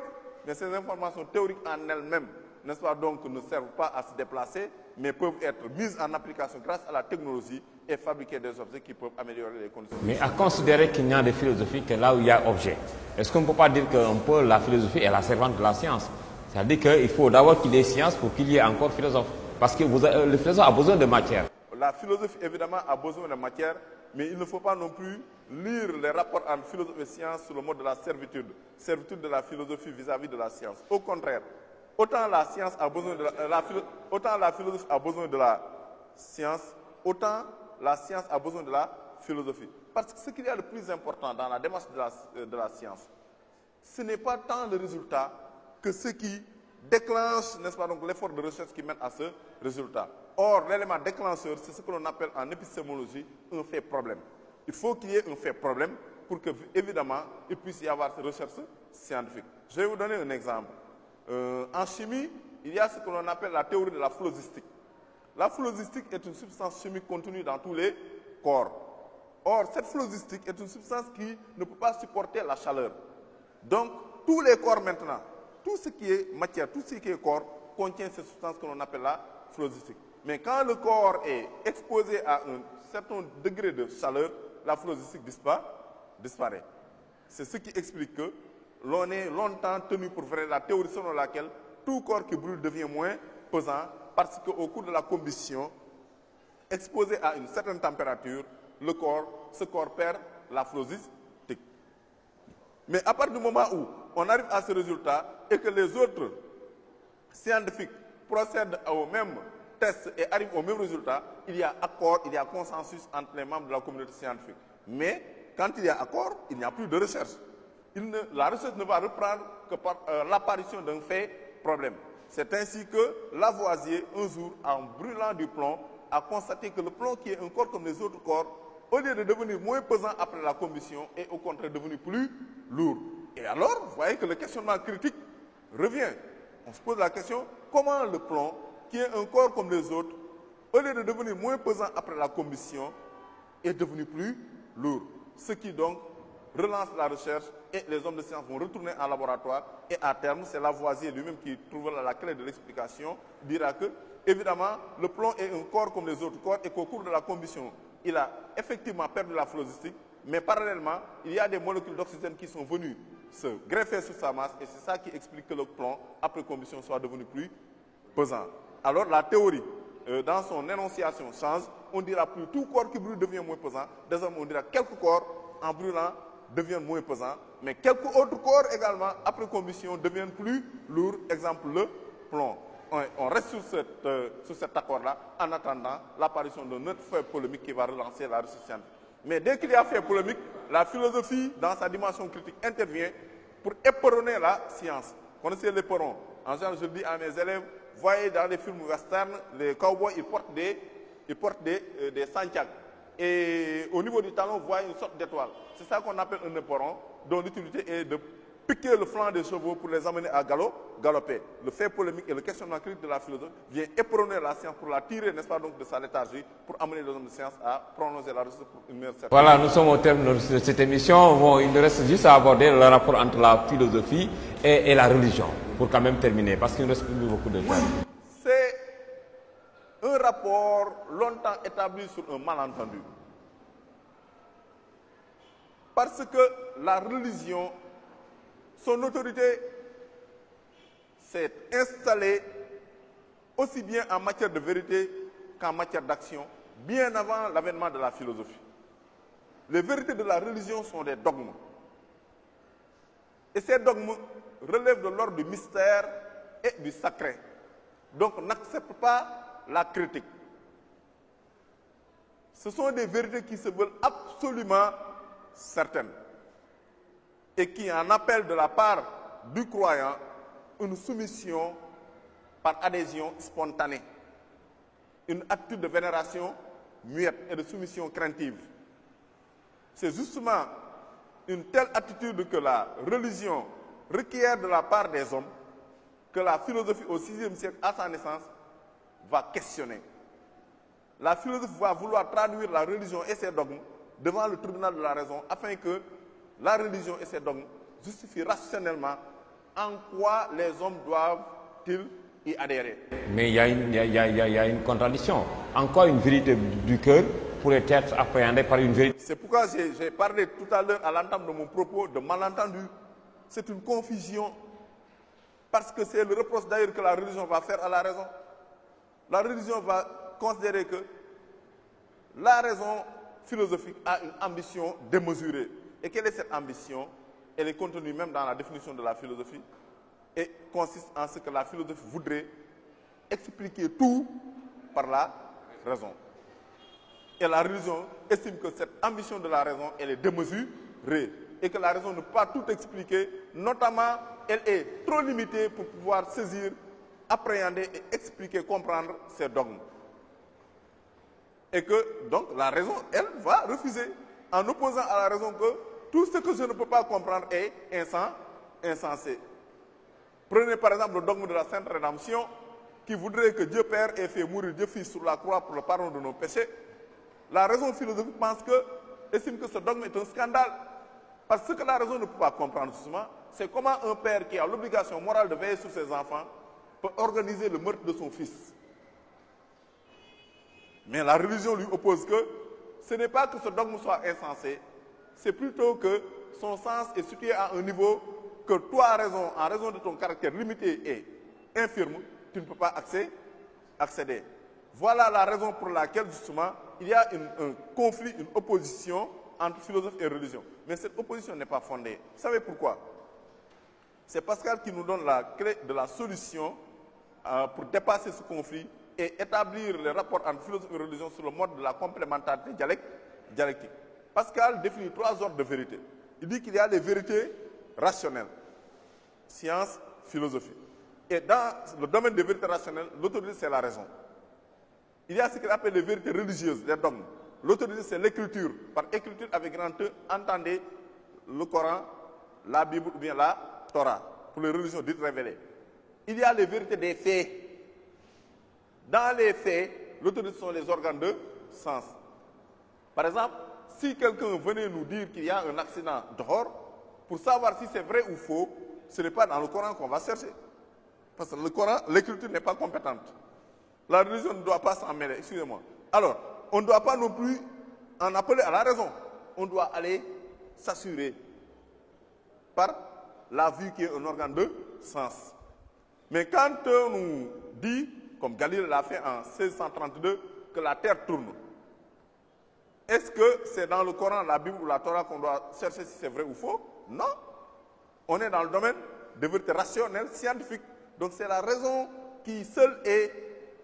mais ces informations théoriques en elles-mêmes, n'est-ce pas, donc, ne servent pas à se déplacer, mais peuvent être mises en application grâce à la technologie et fabriquer des objets qui peuvent améliorer les conditions. Mais à considérer qu'il n'y a de philosophie que là où il y a objet, est-ce qu'on ne peut pas dire que la philosophie est la servante de la science? C'est-à-dire qu'il faut d'abord qu'il y ait science pour qu'il y ait encore philosophe. Parce que le philosophe a besoin de matière. La philosophie, évidemment, a besoin de matière, mais il ne faut pas non plus lire les rapports entre philosophie et science sur le mode de la servitude. Servitude de la philosophie vis-à-vis de la science. Au contraire, autant la science a besoin de autant la philosophie a besoin de la science, autant la science a besoin de la philosophie. Parce que ce qu'il y a de plus important dans la démarche de la science, ce n'est pas tant le résultat que ce qui déclenche, n'est-ce pas, donc, l'effort de recherche qui mène à ce résultat. Or, l'élément déclencheur, c'est ce que l'on appelle en épistémologie un fait problème. Il faut qu'il y ait un fait problème pour que, évidemment, il puisse y avoir cette recherche scientifique. Je vais vous donner un exemple. En chimie, il y a ce que l'on appelle la théorie de la phlogistique. La phlogistique est une substance chimique contenue dans tous les corps. Or, cette phlogistique est une substance qui ne peut pas supporter la chaleur. Donc, tous les corps maintenant, tout ce qui est matière, tout ce qui est corps, contient cette substance que l'on appelle la phlogistique. Mais quand le corps est exposé à un certain degré de chaleur, la phlogistique disparaît. C'est ce qui explique que l'on est longtemps tenu pour vrai la théorie selon laquelle tout corps qui brûle devient moins pesant parce qu'au cours de la combustion, exposé à une certaine température, ce corps perd la phlogistique. Mais à partir du moment où on arrive à ce résultat et que les autres scientifiques procèdent au même test et arrivent au même résultat, il y a accord, il y a consensus entre les membres de la communauté scientifique. Mais quand il y a accord, il n'y a plus de recherche. La recherche ne va reprendre que par l'apparition d'un fait problème. C'est ainsi que Lavoisier, un jour, en brûlant du plomb, a constaté que le plomb, qui est un corps comme les autres corps, au lieu de devenir moins pesant après la combustion, est au contraire devenu plus lourd. Et alors, vous voyez que le questionnement critique revient. On se pose la question, comment le plomb, qui est un corps comme les autres, au lieu de devenir moins pesant après la combustion, est devenu plus lourd? Ce qui donc relance la recherche et les hommes de science vont retourner en laboratoire et à terme, c'est Lavoisier lui-même qui trouvera la clé de l'explication, dira que, évidemment, le plomb est un corps comme les autres corps et qu'au cours de la combustion, il a effectivement perdu la phlogistique, mais parallèlement, il y a des molécules d'oxygène qui sont venues se greffer sur sa masse et c'est ça qui explique que le plomb, après combustion, soit devenu plus pesant. Alors la théorie, dans son énonciation, change. On dira plus tout corps qui brûle devient moins pesant. Désormais, on dira quelques corps en brûlant deviennent moins pesants, mais quelques autres corps également, après combustion, deviennent plus lourds. Exemple, le plomb. On reste sur cet accord-là en attendant l'apparition d'un autre fait polémique qui va relancer la recherche scientifique. Mais dès qu'il y a fait polémique, la philosophie, dans sa dimension critique, intervient pour éperonner la science. connaissez les perrons. En général, je dis à mes élèves, voyez dans les films western, les cowboys, ils portent des santiags. Et au niveau du talon, vous voyez une sorte d'étoile. C'est ça qu'on appelle un éperon, dont l'utilité est de piquer le flanc des chevaux pour les amener à galoper. Le fait polémique et le questionnement critique de la philosophie vient éperonner la science pour la tirer, n'est-ce pas, donc, de sa léthargie, pour amener les hommes de science à prononcer la recherche pour une meilleure certaine. Voilà, nous sommes au terme de cette émission. Bon, il nous reste juste à aborder le rapport entre la philosophie et la religion, pour quand même terminer, parce qu'il ne reste plus beaucoup de temps. C'est un rapport longtemps établi sur un malentendu. Parce que la religion, son autorité s'est installée aussi bien en matière de vérité qu'en matière d'action, bien avant l'avènement de la philosophie. Les vérités de la religion sont des dogmes. Et ces dogmes relèvent de l'ordre du mystère et du sacré. Donc, n'accepte pas la critique. Ce sont des vérités qui se veulent absolument certaines et qui en appellent de la part du croyant une soumission par adhésion spontanée, une attitude de vénération muette et de soumission craintive. C'est justement une telle attitude que la religion requiert de la part des hommes que la philosophie au VIe siècle, à sa naissance, va questionner. La philosophie va vouloir traduire la religion et ses dogmes devant le tribunal de la raison afin que la religion et ses dogmes justifient rationnellement en quoi les hommes doivent-ils y adhérer. Mais il y a une contradiction. En quoi une vérité du cœur pourrait être appréhendée par une vérité? C'est pourquoi j'ai parlé tout à l'heure à l'entame de mon propos de malentendu. C'est une confusion parce que c'est le reproche d'ailleurs que la religion va faire à la raison. La religion va considérer que la raison philosophique a une ambition démesurée. Et quelle est cette ambition? Elle est contenue même dans la définition de la philosophie et consiste en ce que la philosophie voudrait expliquer tout par la raison. Et la religion estime que cette ambition de la raison, elle est démesurée et que la raison ne peut pas tout expliquer, notamment elle est trop limitée pour pouvoir saisir, appréhender et expliquer, comprendre ces dogmes. Et que, donc, la raison, elle, va refuser, en opposant à la raison que tout ce que je ne peux pas comprendre est insensé. Prenez par exemple le dogme de la Sainte Rédemption, qui voudrait que Dieu Père ait fait mourir Dieu Fils sur la croix pour le pardon de nos péchés. La raison philosophique pense estime que ce dogme est un scandale. Parce que la raison ne peut pas comprendre justement, c'est comment un père qui a l'obligation morale de veiller sur ses enfants peut organiser le meurtre de son fils. Mais la religion lui oppose que ce n'est pas que ce dogme soit insensé, c'est plutôt que son sens est situé à un niveau que toi, en raison de ton caractère limité et infirme, tu ne peux pas accéder. Voilà la raison pour laquelle, justement, il y a un conflit, une opposition entre philosophie et religion. Mais cette opposition n'est pas fondée. Vous savez pourquoi? C'est Pascal qui nous donne la clé de la solution pour dépasser ce conflit et établir les rapports entre philosophie et religion sur le mode de la complémentarité dialectique. Pascal définit 3 ordres de vérité. Il dit qu'il y a les vérités rationnelles, science, philosophie. Et dans le domaine des vérités rationnelles, l'autorité, c'est la raison. Il y a ce qu'il appelle les vérités religieuses, les dogmes. L'autorité, c'est l'écriture. Par écriture, avec grand E, entendez le Coran, la Bible ou bien la Torah, pour les religions dites révélées. Il y a les vérités des faits. Dans les faits, l'autorité sont les organes de sens. Par exemple, si quelqu'un venait nous dire qu'il y a un accident dehors, pour savoir si c'est vrai ou faux, ce n'est pas dans le Coran qu'on va chercher. Parce que le Coran, l'écriture n'est pas compétente. La religion ne doit pas s'en mêler, excusez-moi. Alors, on ne doit pas non plus en appeler à la raison. On doit aller s'assurer par la vue qui est un organe de sens. Mais quand on nous dit, comme Galilée l'a fait en 1632, que la Terre tourne, est-ce que c'est dans le Coran, la Bible ou la Torah qu'on doit chercher si c'est vrai ou faux? Non. On est dans le domaine de vérité rationnelle, scientifique. Donc c'est la raison qui seule est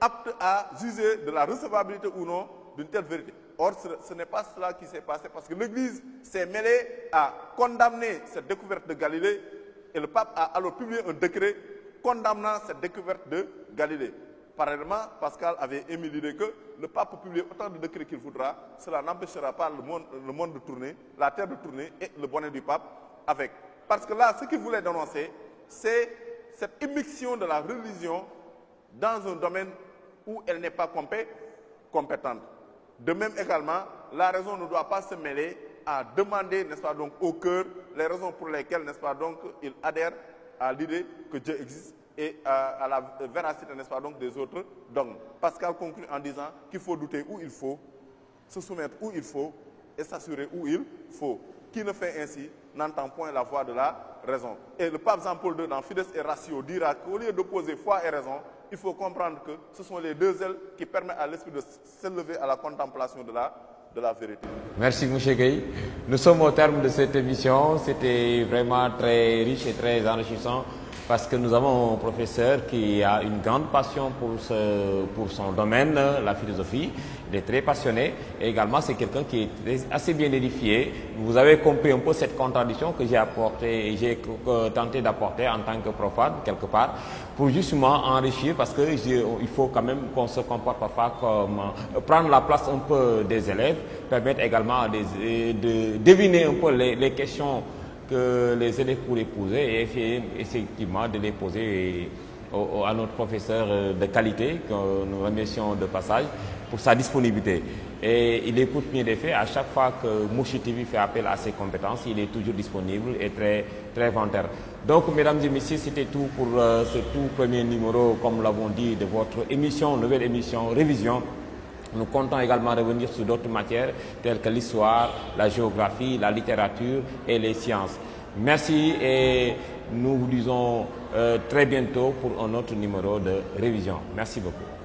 apte à juger de la recevabilité ou non d'une telle vérité. Or, ce n'est pas cela qui s'est passé parce que l'Église s'est mêlée à condamner cette découverte de Galilée Et le pape a alors publié un décret condamnant cette découverte de Galilée. Parallèlement, Pascal avait émis l'idée que le pape peut publier autant de décrets qu'il voudra, cela n'empêchera pas le monde de tourner, la terre de tourner et le bonnet du pape avec. Parce que là, ce qu'il voulait dénoncer, c'est cette immixtion de la religion dans un domaine où elle n'est pas compétente. De même également, la raison ne doit pas se mêler à demander, n'est-ce pas, donc, au cœur les raisons pour lesquelles, n'est-ce pas, donc, il adhère à l'idée que Dieu existe et à la véracité, n'est-ce pas, donc, des autres dogmes. Pascal conclut en disant qu'il faut douter où il faut, se soumettre où il faut et s'assurer où il faut. Qui ne fait ainsi n'entend point la voix de la raison. Et le pape Jean-Paul II, dans Fides et Ratio, dira qu'au lieu d'opposer foi et raison, il faut comprendre que ce sont les deux ailes qui permettent à l'esprit de s'élever à la contemplation de la vérité. Merci M. Gueye. Nous sommes au terme de cette émission. C'était vraiment très riche et très enrichissant parce que nous avons un professeur qui a une grande passion pour son domaine, la philosophie. Il est très passionné et également c'est quelqu'un qui est assez bien édifié. Vous avez compris un peu cette contradiction que j'ai apportée et j'ai tenté d'apporter en tant que profane quelque part pour justement enrichir parce que il faut quand même qu'on se comporte parfois comme prendre la place un peu des élèves, permettre également de deviner un peu les questions que les élèves pourraient poser et essayer effectivement de les poser à notre professeur de qualité que nous remercions de passage pour sa disponibilité. Et il écoute bien des faits. À chaque fois que Mourchid TV fait appel à ses compétences, il est toujours disponible et très volontaire. Donc, mesdames et messieurs, c'était tout pour ce tout premier numéro, comme nous l'avons dit, de votre émission, nouvelle émission Révision. Nous comptons également revenir sur d'autres matières telles que l'histoire, la géographie, la littérature et les sciences. Merci et nous vous disons très bientôt pour un autre numéro de Révision. Merci beaucoup.